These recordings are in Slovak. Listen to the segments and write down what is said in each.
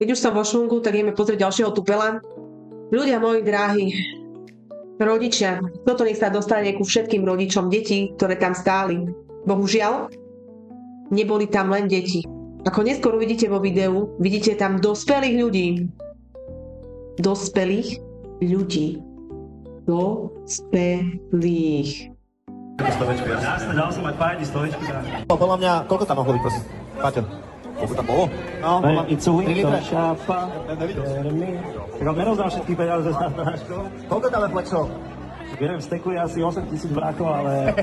Keď už som vo švungu, tak ideme pozrieť ďalšieho tupela. Ľudia moji dráhi, rodičia, toto nech sa dostane ku všetkým rodičom detí, ktoré tam stáli. Bohužiaľ, neboli tam len deti. Ako neskôr uvidíte vo videu, vidíte tam dospelých ľudí. Dospelých ľudí. Dospelých. Jasne, dal som aj pájdi stovičku. Podľa mňa, koľko tam mohlo byť, prosím? Paťo, koľko tam bolo? No, podľa mňa, 3 litre. Tak on nerozdal všetky peniaze za náško. Koľko tam je flexov? Viem, stekuje asi 8 000 brákov, ale...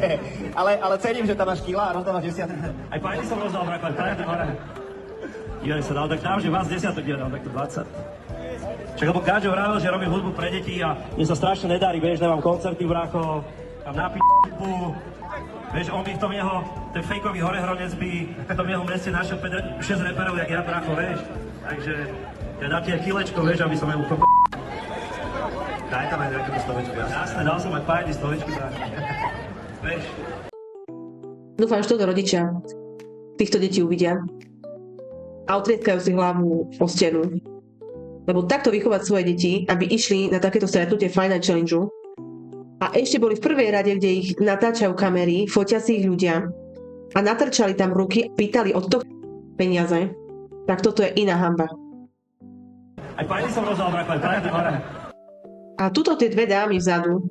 ale cením, že tam máš kila a rozdávaš 10. Aj pájdi som rozdal brákov, aj pájdi hore. Joj, sa dal tak nám, že vás 10 dal takto 20. Čak, lebo Káčo vravel, že robím hudbu pre deti a mne sa strašne nedarí, vieš, nemám koncerty brákov, tam na p***u. Vieš, on by v tom jeho, ten fejkový horehronec by v tom jeho meste našiel 6 reperov, jak ja brácho, vieš. Takže ja dám ti aj kilečko, vieš, aby som ju p***. Daj tam aj nejakú stovečku, jasne, dal som aj pájdi stovečku, vieš. Dúfam, že toto rodičia týchto detí uvidia a otrieskajú si hlavu o stenu. Lebo takto vychovať svoje deti, aby išli na takéto stretnutie Final Challenge a ešte boli v prvej rade, kde ich natáčajú kamery, fotia si ich ľudia a natrčali tam ruky, pýtali od toho peniaze, tak toto je iná hanba. Aj pájdi som rozdal bráko, aj pájdi hore. A tuto tie dve dámy vzadu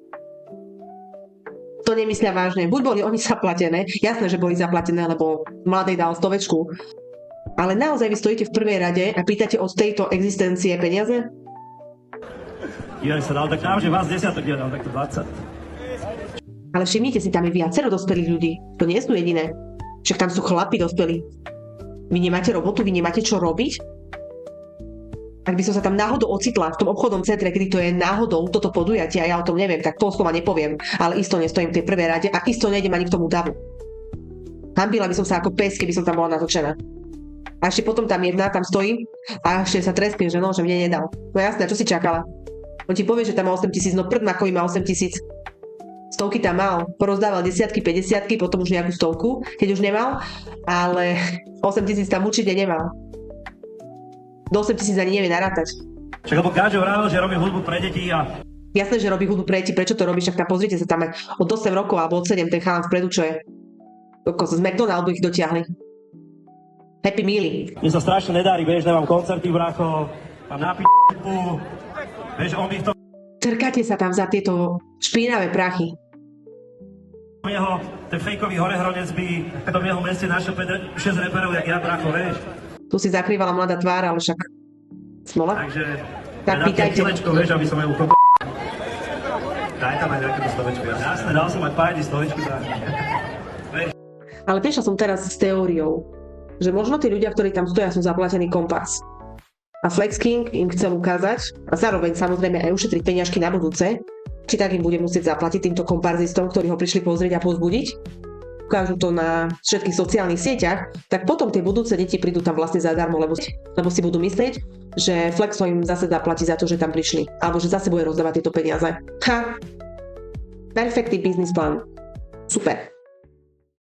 to nemyslia vážne. Buď boli oni zaplatené, jasné, že boli zaplatené, lebo mladej dal stovečku, ale naozaj vy stojíte v prvej rade a pýtate od tejto existencie peniaze? Joj, sa dal tak nám, že vás 10 dal takto 20. Ale všimnite si, tam je viacero dospelých ľudí. To nie sú jediné. Však tam sú chlapi dospelí. Vy nemáte robotu, vy nemáte čo robiť? Ak by som sa tam náhodou ocitla v tom obchodnom centre, kedy to je náhodou toto podujatie a ja o tom neviem, tak pol slova nepoviem, ale isto nestojím v tej prvej rade a isto nejdem ani k tomu davu. Hambila by som sa ako pes, keby som tam bola natočená. A ešte potom tam jedna tam stojí a ešte sa treskne, že no, že mne nedal. No jasné, čo si čakala? On ti povie, že tam má 8 000, no prd makovi má 8 000. Stovky tam mal, porozdával desiatky, 50, potom už nejakú stovku, keď už nemal, ale 8 000 tam určite nemal. Do 8 000 ani nevie narátať. Čak, lebo Káčo vravel, že robím hudbu pre deti a... Jasné, že robí hudbu pre deti, prečo to robíš? Však tam pozrite sa tam aj od 8 rokov alebo od 7 ten chalan vpredu, čo je. Z McDonaldu ich dotiahli. Happy Mealy. Mne sa strašne nedarí, vieš, nemám koncerty brácho, mám na p***u. Vieš, on by v tom... Trkáte sa tam za tieto špinavé prachy. Jeho, ten fejkový horehronec by v tom jeho meste našiel 6 reperov, jak ja brácho, vieš. Tu si zakrývala mladá tvár, ale však smola. Takže Tak ja dám ti pýtajte. kilečko, vieš, aby som ju p***. Daj tam aj nejakú stovečku, jasne, dal som aj pájdi stovečku, vieš. Ale prišla som teraz s teóriou, že možno tí ľudia, ktorí tam stoja, sú zaplatení kompas. A Flex King im chcel ukázať a zároveň samozrejme aj ušetriť peniažky na budúce, či tak im bude musieť zaplatiť týmto komparzistom, ktorí ho prišli pozrieť a povzbudiť. Ukážu to na všetkých sociálnych sieťach, tak potom tie budúce deti prídu tam vlastne zadarmo, lebo si budú myslieť, že Flexo im zase zaplatí za to, že tam prišli, alebo že zase bude rozdávať tieto peniaze. Ha! Perfektný biznis plán. Super.